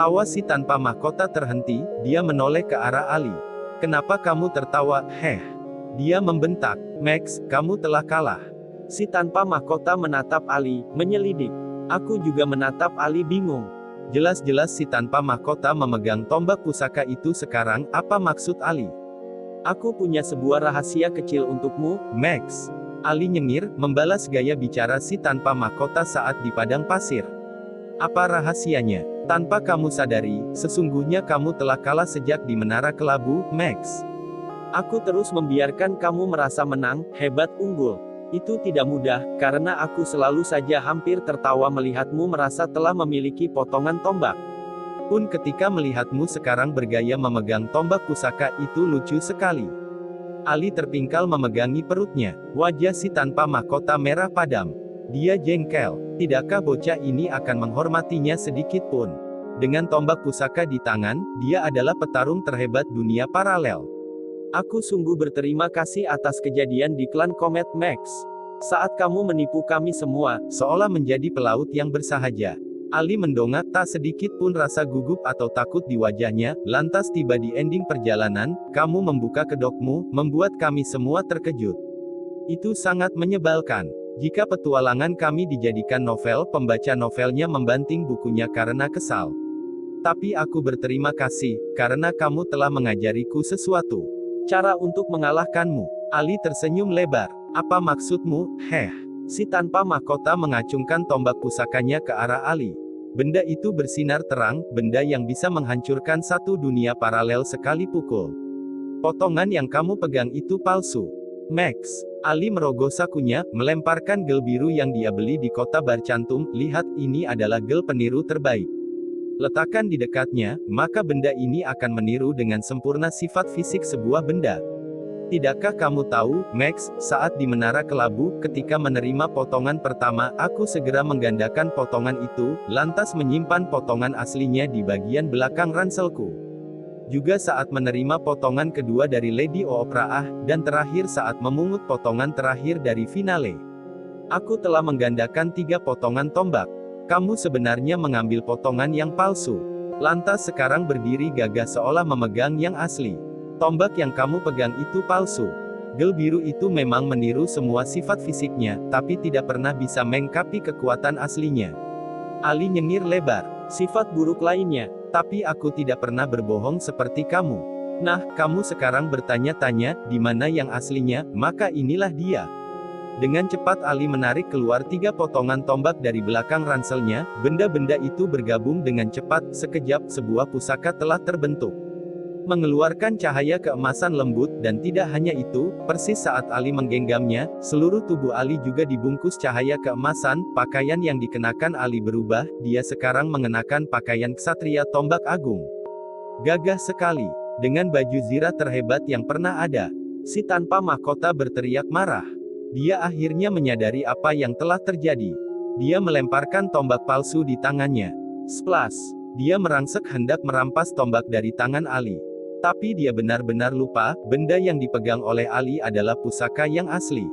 Tawa si tanpa mahkota terhenti, dia menoleh ke arah Ali. Kenapa kamu tertawa, heh? Dia membentak. Max, kamu telah kalah. Si tanpa mahkota menatap Ali, menyelidik. Aku juga menatap Ali bingung. Jelas-jelas si tanpa mahkota memegang tombak pusaka itu sekarang, apa maksud Ali? Aku punya sebuah rahasia kecil untukmu, Max. Ali nyengir, membalas gaya bicara si tanpa mahkota saat di padang pasir. Apa rahasianya? Tanpa kamu sadari, sesungguhnya kamu telah kalah sejak di Menara Kelabu, Max. Aku terus membiarkan kamu merasa menang, hebat, unggul. Itu tidak mudah, karena aku selalu saja hampir tertawa melihatmu merasa telah memiliki potongan tombak. Pun ketika melihatmu sekarang bergaya memegang tombak pusaka itu lucu sekali. Ali terpingkal memegangi perutnya. Wajah si tanpa mahkota merah padam. Dia jengkel. Tidakkah bocah ini akan menghormatinya sedikit pun? Dengan tombak pusaka di tangan, dia adalah petarung terhebat dunia paralel. Aku sungguh berterima kasih atas kejadian di klan Komet Max. Saat kamu menipu kami semua, seolah menjadi pelaut yang bersahaja. Ali mendongak, tak sedikit pun rasa gugup atau takut di wajahnya. Lantas tiba di ending perjalanan, kamu membuka kedokmu, membuat kami semua terkejut. Itu sangat menyebalkan. Jika petualangan kami dijadikan novel, pembaca novelnya membanting bukunya karena kesal. Tapi aku berterima kasih, karena kamu telah mengajariku sesuatu. Cara untuk mengalahkanmu. Ali tersenyum lebar. Apa maksudmu, heh? Si tanpa mahkota mengacungkan tombak pusakanya ke arah Ali. Benda itu bersinar terang, benda yang bisa menghancurkan satu dunia paralel sekali pukul. Potongan yang kamu pegang itu palsu. Max. Ali merogoh sakunya, melemparkan gel biru yang dia beli di kota Barcantum. Lihat, ini adalah gel peniru terbaik. Letakkan di dekatnya, maka benda ini akan meniru dengan sempurna sifat fisik sebuah benda. Tidakkah kamu tahu, Max, saat di Menara Kelabu, ketika menerima potongan pertama, aku segera menggandakan potongan itu, lantas menyimpan potongan aslinya di bagian belakang ranselku. Juga saat menerima potongan kedua dari Lady Oprah, dan terakhir saat memungut potongan terakhir dari finale. Aku telah menggandakan 3 potongan tombak. Kamu sebenarnya mengambil potongan yang palsu. Lantas sekarang berdiri gagah seolah memegang yang asli. Tombak yang kamu pegang itu palsu. Gel biru itu memang meniru semua sifat fisiknya, tapi tidak pernah bisa mengkapi kekuatan aslinya. Ali nyengir lebar. Sifat buruk lainnya. Tapi aku tidak pernah berbohong seperti kamu. Nah, kamu sekarang bertanya-tanya, di mana yang aslinya, maka inilah dia. Dengan cepat Ali menarik keluar 3 potongan tombak dari belakang ranselnya, benda-benda itu bergabung dengan cepat, sekejap, sebuah pusaka telah terbentuk. Mengeluarkan cahaya keemasan lembut, dan tidak hanya itu, persis saat Ali menggenggamnya, seluruh tubuh Ali juga dibungkus cahaya keemasan. Pakaian yang dikenakan Ali berubah, dia sekarang mengenakan pakaian ksatria tombak agung. Gagah sekali. Dengan baju zirah terhebat yang pernah ada. Si tanpa mahkota berteriak marah. Dia akhirnya menyadari apa yang telah terjadi. Dia melemparkan tombak palsu di tangannya. Splash! Dia merangsek hendak merampas tombak dari tangan Ali. Tapi dia benar-benar lupa, benda yang dipegang oleh Ali adalah pusaka yang asli.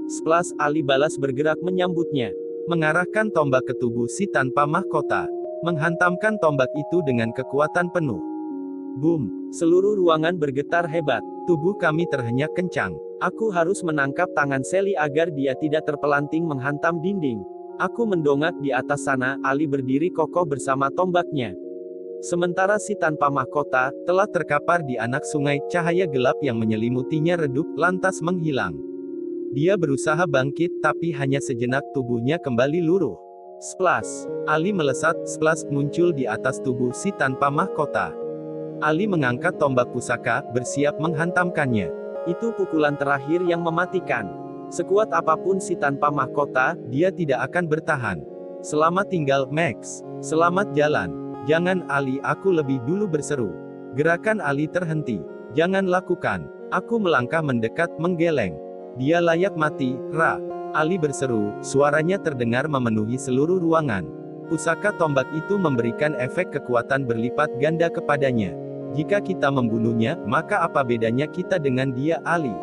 Splash! Ali balas bergerak menyambutnya. Mengarahkan tombak ke tubuh si tanpa mahkota. Menghantamkan tombak itu dengan kekuatan penuh. Boom! Seluruh ruangan bergetar hebat. Tubuh kami terhenyak kencang. Aku harus menangkap tangan Sally agar dia tidak terpelanting menghantam dinding. Aku mendongak di atas sana, Ali berdiri kokoh bersama tombaknya. Sementara si tanpa mahkota, telah terkapar di anak sungai, cahaya gelap yang menyelimutinya redup, lantas menghilang. Dia berusaha bangkit, tapi hanya sejenak tubuhnya kembali luruh. Splash! Ali melesat, splash, muncul di atas tubuh si tanpa mahkota. Ali mengangkat tombak pusaka, bersiap menghantamkannya. Itu pukulan terakhir yang mematikan. Sekuat apapun si tanpa mahkota, dia tidak akan bertahan. Selamat tinggal, Max. Selamat jalan. Jangan, Ali, aku lebih dulu berseru. Gerakan Ali terhenti. Jangan lakukan. Aku melangkah mendekat, menggeleng. Dia layak mati, Ra. Ali berseru, suaranya terdengar memenuhi seluruh ruangan. Pusaka tombak itu memberikan efek kekuatan berlipat ganda kepadanya. Jika kita membunuhnya, maka apa bedanya kita dengan dia, Ali?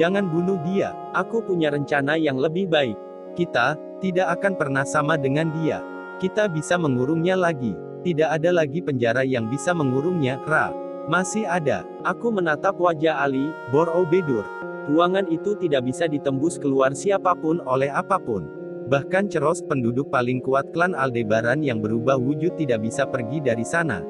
Jangan bunuh dia. Aku punya rencana yang lebih baik. Kita tidak akan pernah sama dengan dia. Kita bisa mengurungnya lagi. Tidak ada lagi penjara yang bisa mengurungnya, Ra. Masih ada. Aku menatap wajah Ali. Borobudur. Ruangan itu tidak bisa ditembus keluar siapapun. Oleh apapun. Bahkan Ceros, penduduk paling kuat klan Aldebaran yang berubah wujud, tidak bisa pergi dari sana.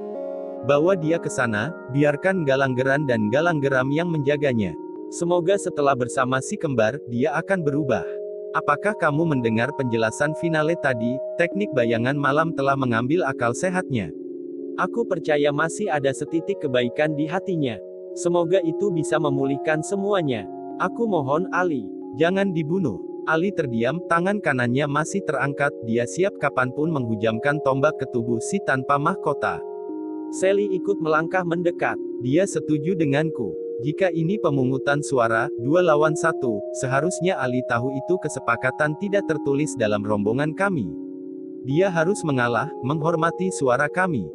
Bawa dia ke sana, biarkan Galanggeran dan Galanggeram yang menjaganya. Semoga setelah bersama si kembar, dia akan berubah. Apakah kamu mendengar penjelasan finale tadi? Teknik bayangan malam telah mengambil akal sehatnya. Aku percaya masih ada setitik kebaikan di hatinya. Semoga itu bisa memulihkan semuanya. Aku mohon Ali. Jangan dibunuh. Ali terdiam, tangan kanannya masih terangkat, dia siap kapanpun menghujamkan tombak ke tubuh si tanpa mahkota. Sally ikut melangkah mendekat. Dia setuju denganku. Jika ini pemungutan suara, 2 lawan 1, seharusnya Ali tahu itu kesepakatan tidak tertulis dalam rombongan kami. Dia harus mengalah, menghormati suara kami.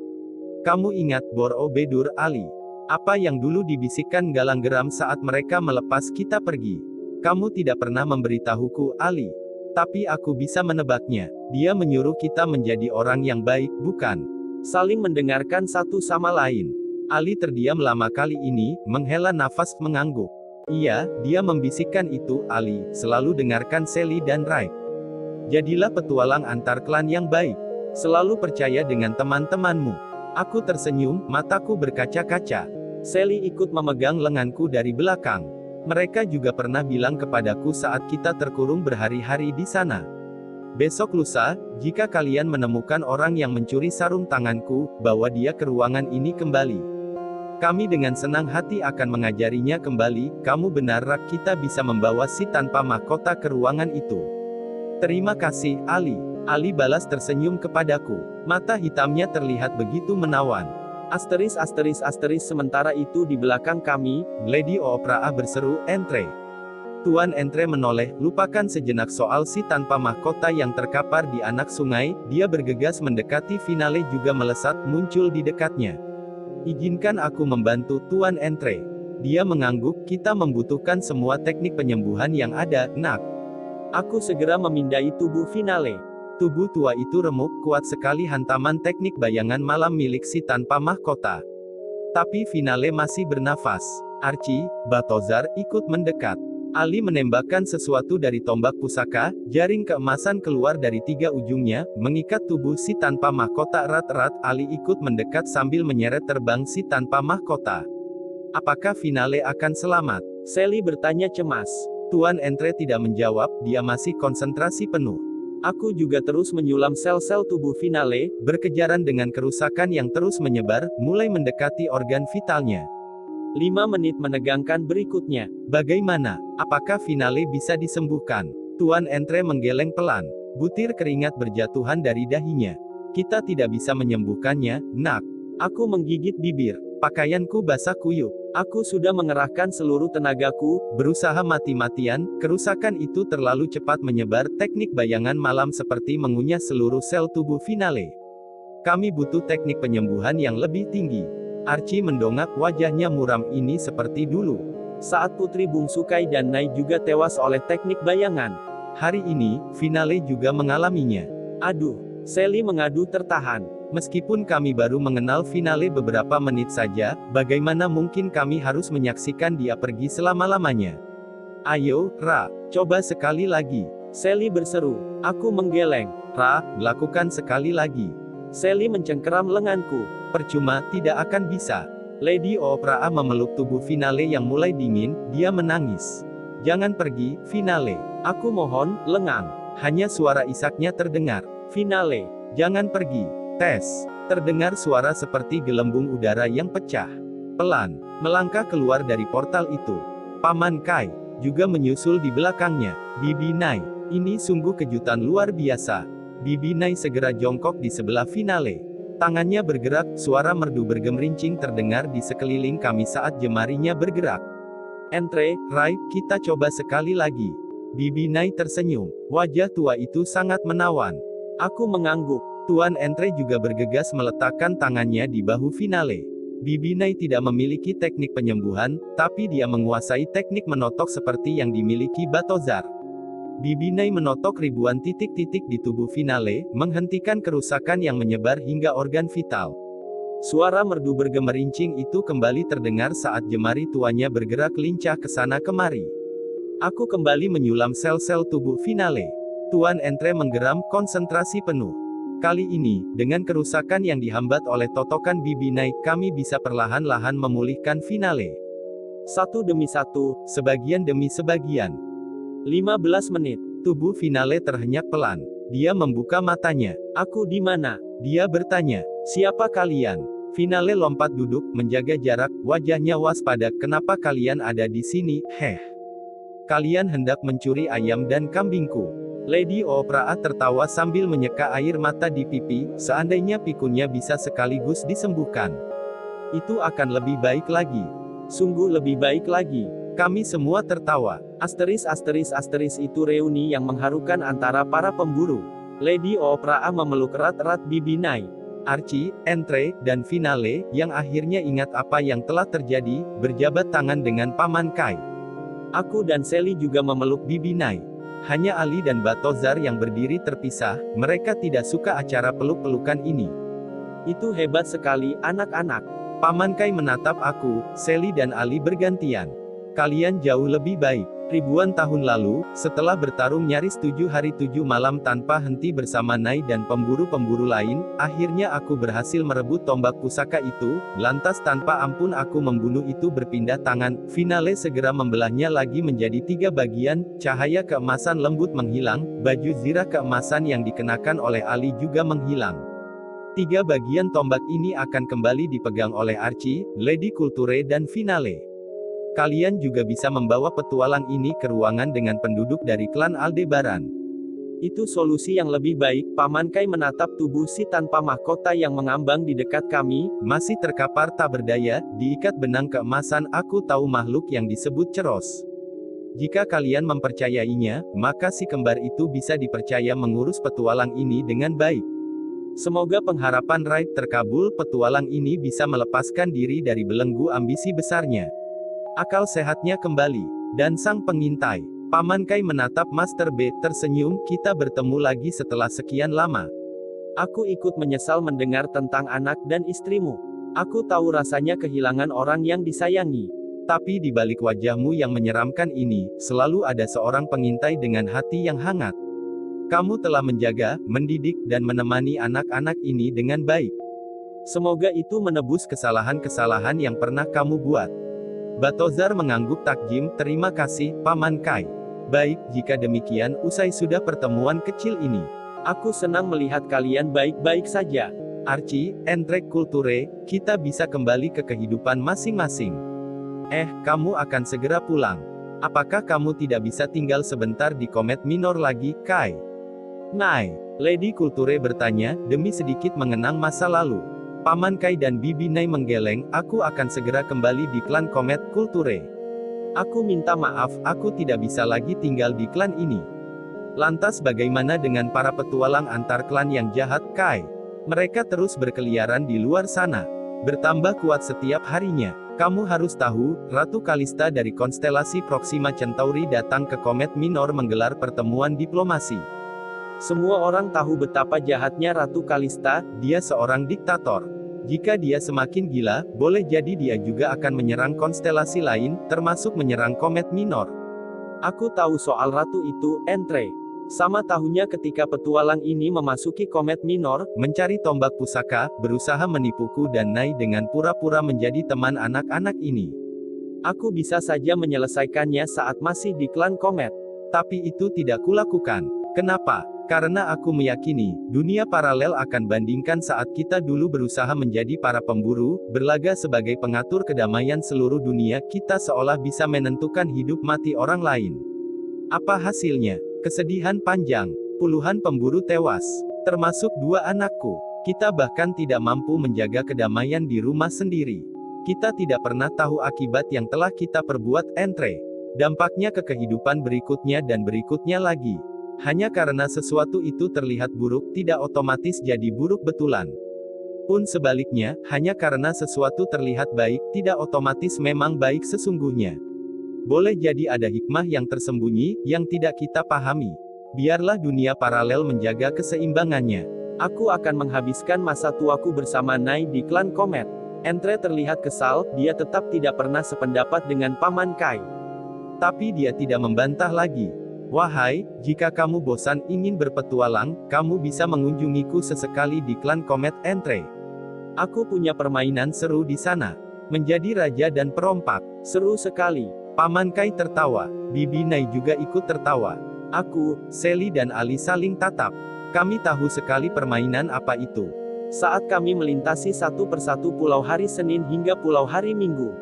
Kamu ingat Borobudur, Ali? Apa yang dulu dibisikkan Galanggeram saat mereka melepas kita pergi? Kamu tidak pernah memberitahuku, Ali. Tapi aku bisa menebaknya. Dia menyuruh kita menjadi orang yang baik, bukan? Saling mendengarkan satu sama lain. Ali terdiam lama kali ini, menghela nafas mengangguk. Iya, dia membisikkan itu, Ali, selalu dengarkan Sally dan Raib. Jadilah petualang antar klan yang baik. Selalu percaya dengan teman-temanmu. Aku tersenyum, mataku berkaca-kaca. Sally ikut memegang lenganku dari belakang. Mereka juga pernah bilang kepadaku saat kita terkurung berhari-hari di sana. Besok lusa, jika kalian menemukan orang yang mencuri sarung tanganku, bawa dia ke ruangan ini kembali. Kami dengan senang hati akan mengajarinya kembali. Kamu benar, Rak, kita bisa membawa si tanpa mahkota ke ruangan itu. Terima kasih, Ali. Ali balas tersenyum kepadaku. Mata hitamnya terlihat begitu menawan. Sementara itu di belakang kami, Lady Opraa berseru, Entre. Tuan Entre menoleh, lupakan sejenak soal si tanpa mahkota yang terkapar di anak sungai, dia bergegas mendekati finale juga melesat, muncul di dekatnya. Izinkan aku membantu, Tuan Entre. Dia mengangguk, kita membutuhkan semua teknik penyembuhan yang ada, nak. Aku segera memindai tubuh finale. Tubuh tua itu remuk, kuat sekali hantaman teknik bayangan malam milik si tanpa mahkota. Tapi finale masih bernafas. Archie, Balthazar, ikut mendekat. Ali menembakkan sesuatu dari tombak pusaka, jaring keemasan keluar dari 3 ujungnya, mengikat tubuh si tanpa mahkota erat-erat. Ali ikut mendekat sambil menyeret terbang si tanpa mahkota. Apakah finale akan selamat? Sally bertanya cemas. Tuan Entre tidak menjawab, dia masih konsentrasi penuh. Aku juga terus menyulam sel-sel tubuh finale, berkejaran dengan kerusakan yang terus menyebar, mulai mendekati organ vitalnya. 5 menit menegangkan berikutnya. Bagaimana? Apakah finale bisa disembuhkan? Tuan Entre menggeleng pelan. Butir keringat berjatuhan dari dahinya. Kita tidak bisa menyembuhkannya, nak. Aku menggigit bibir. Pakaianku basah kuyup. Aku sudah mengerahkan seluruh tenagaku, berusaha mati-matian, kerusakan itu terlalu cepat menyebar, teknik bayangan malam seperti mengunyah seluruh sel tubuh finale. Kami butuh teknik penyembuhan yang lebih tinggi. Archie mendongak, wajahnya muram, ini seperti dulu. Saat putri bungsu Kai dan Nai juga tewas oleh teknik bayangan. Hari ini, finale juga mengalaminya. Aduh, Sally mengadu tertahan. Meskipun kami baru mengenal finale beberapa menit saja, bagaimana mungkin kami harus menyaksikan dia pergi selama-lamanya? Ayo, Ra, coba sekali lagi. Sally berseru. Aku menggeleng. Ra, lakukan sekali lagi. Sally mencengkeram lenganku. Percuma, tidak akan bisa. Lady Opraa memeluk tubuh finale yang mulai dingin, dia menangis. Jangan pergi, finale. Aku mohon, lengang. Hanya suara isaknya terdengar. Finale, jangan pergi. Tes. Terdengar suara seperti gelembung udara yang pecah. Pelan, melangkah keluar dari portal itu. Paman Kai juga menyusul di belakangnya. Bibi Nai, ini sungguh kejutan luar biasa. Bibi Nai segera jongkok di sebelah finale. Tangannya bergerak, suara merdu bergemerincing terdengar di sekeliling kami saat jemarinya bergerak. Entre, Raib, kita coba sekali lagi. Bibi Nai tersenyum. Wajah tua itu sangat menawan. Aku mengangguk. Tuan Entre juga bergegas meletakkan tangannya di bahu finale. Bibi Nai tidak memiliki teknik penyembuhan, tapi dia menguasai teknik menotok seperti yang dimiliki Balthazar. Bibi Nai menotok ribuan titik-titik di tubuh Finale, menghentikan kerusakan yang menyebar hingga organ vital. Suara merdu bergemerincing itu kembali terdengar saat jemari tuanya bergerak lincah ke sana kemari. Aku kembali menyulam sel-sel tubuh Finale. Tuan Entre menggeram, konsentrasi penuh. Kali ini, dengan kerusakan yang dihambat oleh totokan Bibi Nai, kami bisa perlahan-lahan memulihkan Finale. Satu demi satu, sebagian demi sebagian. 15 menit. Tubuh Finale terhenyak pelan. Dia membuka matanya. Aku di mana? Dia bertanya. Siapa kalian? Finale lompat duduk, menjaga jarak, wajahnya waspada. Kenapa kalian ada di sini? Heh. Kalian hendak mencuri ayam dan kambingku. Lady Opraa tertawa sambil menyeka air mata di pipi. Seandainya pikunnya bisa sekaligus disembuhkan, itu akan lebih baik lagi. Sungguh lebih baik lagi. Kami semua tertawa. Asteris itu reuni yang mengharukan antara para pemburu. Lady Opraa memeluk erat-erat Bibi Nai, Archie, Entre, dan Finale, yang akhirnya ingat apa yang telah terjadi, berjabat tangan dengan Paman Kai. Aku dan Sally juga memeluk Bibi Nai. Hanya Ali dan Batozar yang berdiri terpisah, mereka tidak suka acara peluk-pelukan ini. Itu hebat sekali, anak-anak. Paman Kai menatap aku, Sally dan Ali bergantian. Kalian jauh lebih baik. Ribuan tahun lalu, setelah bertarung nyaris 7 hari 7 malam tanpa henti bersama Nai dan pemburu-pemburu lain, akhirnya aku berhasil merebut tombak pusaka itu, lantas tanpa ampun aku membunuh itu berpindah tangan. Finale segera membelahnya lagi menjadi 3 bagian, cahaya keemasan lembut menghilang, baju zirah keemasan yang dikenakan oleh Ali juga menghilang. 3 bagian tombak ini akan kembali dipegang oleh Archie, Lady Kulture dan Finale. Kalian juga bisa membawa petualang ini ke ruangan dengan penduduk dari klan Aldebaran. Itu solusi yang lebih baik. Paman Kai menatap tubuh si tanpa mahkota yang mengambang di dekat kami, masih terkapar tak berdaya, diikat benang keemasan. Aku tahu makhluk yang disebut Ceros. Jika kalian mempercayainya, maka si kembar itu bisa dipercaya mengurus petualang ini dengan baik. Semoga pengharapan Raid terkabul, petualang ini bisa melepaskan diri dari belenggu ambisi besarnya. Akal sehatnya kembali. Dan sang pengintai. Paman Kai menatap Master B, tersenyum, kita bertemu lagi setelah sekian lama. Aku ikut menyesal mendengar tentang anak dan istrimu. Aku tahu rasanya kehilangan orang yang disayangi. Tapi di balik wajahmu yang menyeramkan ini, selalu ada seorang pengintai dengan hati yang hangat. Kamu telah menjaga, mendidik, dan menemani anak-anak ini dengan baik. Semoga itu menebus kesalahan-kesalahan yang pernah kamu buat. Batozar mengangguk takjim, terima kasih, Paman Kai. Baik, jika demikian, usai sudah pertemuan kecil ini. Aku senang melihat kalian baik-baik saja. Archie, Entre, Kulture, kita bisa kembali ke kehidupan masing-masing. Kamu akan segera pulang. Apakah kamu tidak bisa tinggal sebentar di Komet Minor lagi, Kai? Nai, Lady Kulture bertanya, demi sedikit mengenang masa lalu. Paman Kai dan Bibi Nai menggeleng, aku akan segera kembali di klan Komet Kulture. Aku minta maaf, aku tidak bisa lagi tinggal di klan ini. Lantas bagaimana dengan para petualang antar klan yang jahat, Kai? Mereka terus berkeliaran di luar sana. Bertambah kuat setiap harinya. Kamu harus tahu, Ratu Kalista dari konstelasi Proxima Centauri datang ke Komet Minor menggelar pertemuan diplomasi. Semua orang tahu betapa jahatnya Ratu Kalista, dia seorang diktator. Jika dia semakin gila, boleh jadi dia juga akan menyerang konstelasi lain, termasuk menyerang Komet Minor. Aku tahu soal ratu itu, Entre. Sama tahunnya ketika petualang ini memasuki Komet Minor, mencari tombak pusaka, berusaha menipuku dan Nai dengan pura-pura menjadi teman anak-anak ini. Aku bisa saja menyelesaikannya saat masih di klan Komet. Tapi itu tidak kulakukan. Kenapa? Karena aku meyakini, dunia paralel akan bandingkan saat kita dulu berusaha menjadi para pemburu, berlaga sebagai pengatur kedamaian seluruh dunia, kita seolah bisa menentukan hidup mati orang lain. Apa hasilnya? Kesedihan panjang. Puluhan pemburu tewas. Termasuk 2 anakku. Kita bahkan tidak mampu menjaga kedamaian di rumah sendiri. Kita tidak pernah tahu akibat yang telah kita perbuat, Entre. Dampaknya ke kehidupan berikutnya dan berikutnya lagi. Hanya karena sesuatu itu terlihat buruk, tidak otomatis jadi buruk betulan. Pun sebaliknya, hanya karena sesuatu terlihat baik, tidak otomatis memang baik sesungguhnya. Boleh jadi ada hikmah yang tersembunyi, yang tidak kita pahami. Biarlah dunia paralel menjaga keseimbangannya. Aku akan menghabiskan masa tuaku bersama Nai di klan Komet. Entre terlihat kesal, dia tetap tidak pernah sependapat dengan Paman Kai. Tapi dia tidak membantah lagi. Wahai, jika kamu bosan ingin berpetualang, kamu bisa mengunjungiku sesekali di klan Komet Entre. Aku punya permainan seru di sana. Menjadi raja dan perompak. Seru sekali. Paman Kai tertawa. Bibi Nai juga ikut tertawa. Aku, Sally dan Ali saling tatap. Kami tahu sekali permainan apa itu. Saat kami melintasi satu persatu pulau hari Senin hingga pulau hari Minggu.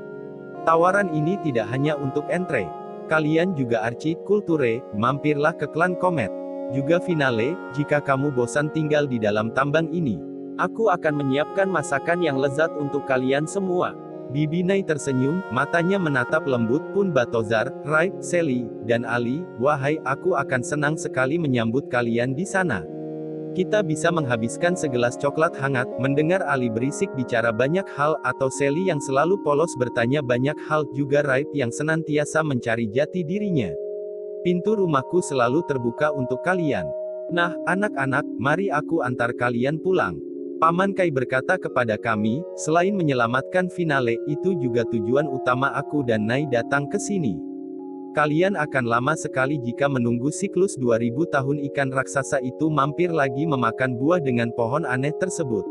Tawaran ini tidak hanya untuk Entre. Kalian juga Archie, Kulture, mampirlah ke klan Komet. Juga Finale, jika kamu bosan tinggal di dalam tambang ini. Aku akan menyiapkan masakan yang lezat untuk kalian semua. Bibi Nai tersenyum, matanya menatap lembut pun Batozar, Raib, Sally, dan Ali. Wahai, aku akan senang sekali menyambut kalian di sana. Kita bisa menghabiskan segelas coklat hangat, mendengar Ali berisik bicara banyak hal, atau Sally yang selalu polos bertanya banyak hal, juga Raib yang senantiasa mencari jati dirinya. Pintu rumahku selalu terbuka untuk kalian. Nah, anak-anak, mari aku antar kalian pulang. Paman Kai berkata kepada kami, selain menyelamatkan Finale, itu juga tujuan utama aku dan Nai datang ke sini. Kalian akan lama sekali jika menunggu siklus 2000 tahun ikan raksasa itu mampir lagi memakan buah dengan pohon aneh tersebut.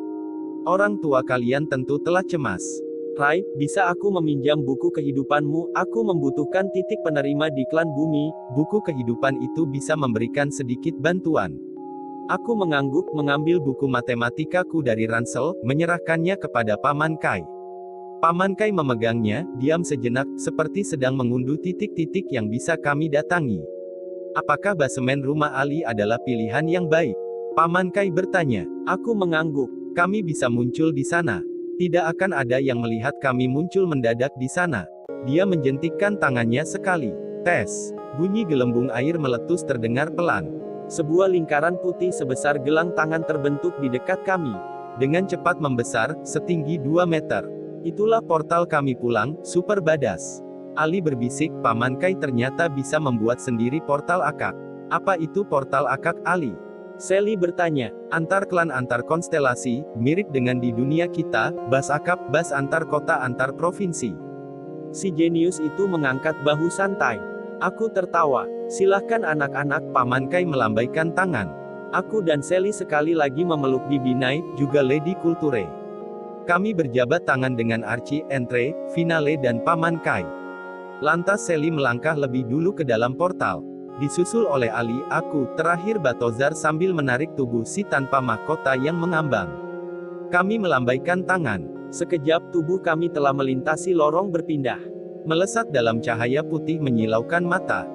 Orang tua kalian tentu telah cemas. Raib, bisa aku meminjam buku kehidupanmu? Aku membutuhkan titik penerima di klan bumi. Buku kehidupan itu bisa memberikan sedikit bantuan. Aku mengangguk, mengambil buku matematikaku dari ransel, menyerahkannya kepada Paman Kai. Paman Kai memegangnya, diam sejenak, seperti sedang mengunduh titik-titik yang bisa kami datangi. Apakah basemen rumah Ali adalah pilihan yang baik? Paman Kai bertanya. Aku mengangguk. Kami bisa muncul di sana. Tidak akan ada yang melihat kami muncul mendadak di sana. Dia menjentikkan tangannya sekali. Tes. Bunyi gelembung air meletus terdengar pelan. Sebuah lingkaran putih sebesar gelang tangan terbentuk di dekat kami. Dengan cepat membesar, setinggi 2 meter. Itulah portal kami pulang, Super Badas. Ali berbisik, Paman Kai ternyata bisa membuat sendiri portal akak. Apa itu portal akak, Ali? Sally bertanya. Antar klan antar konstelasi, mirip dengan di dunia kita, bas akap, bas antar kota antar provinsi. Si jenius itu mengangkat bahu santai. Aku tertawa. Silahkan anak-anak, Paman Kai melambaikan tangan. Aku dan Sally sekali lagi memeluk Bibi Nai, juga Lady Kulture. Kami berjabat tangan dengan Archie, Entre, Finale dan Paman Kai. Lantas Sally melangkah lebih dulu ke dalam portal. Disusul oleh Ali, aku, terakhir Batozar sambil menarik tubuh si tanpa mahkota yang mengambang. Kami melambaikan tangan. Sekejap tubuh kami telah melintasi lorong berpindah. Melesat dalam cahaya putih menyilaukan mata.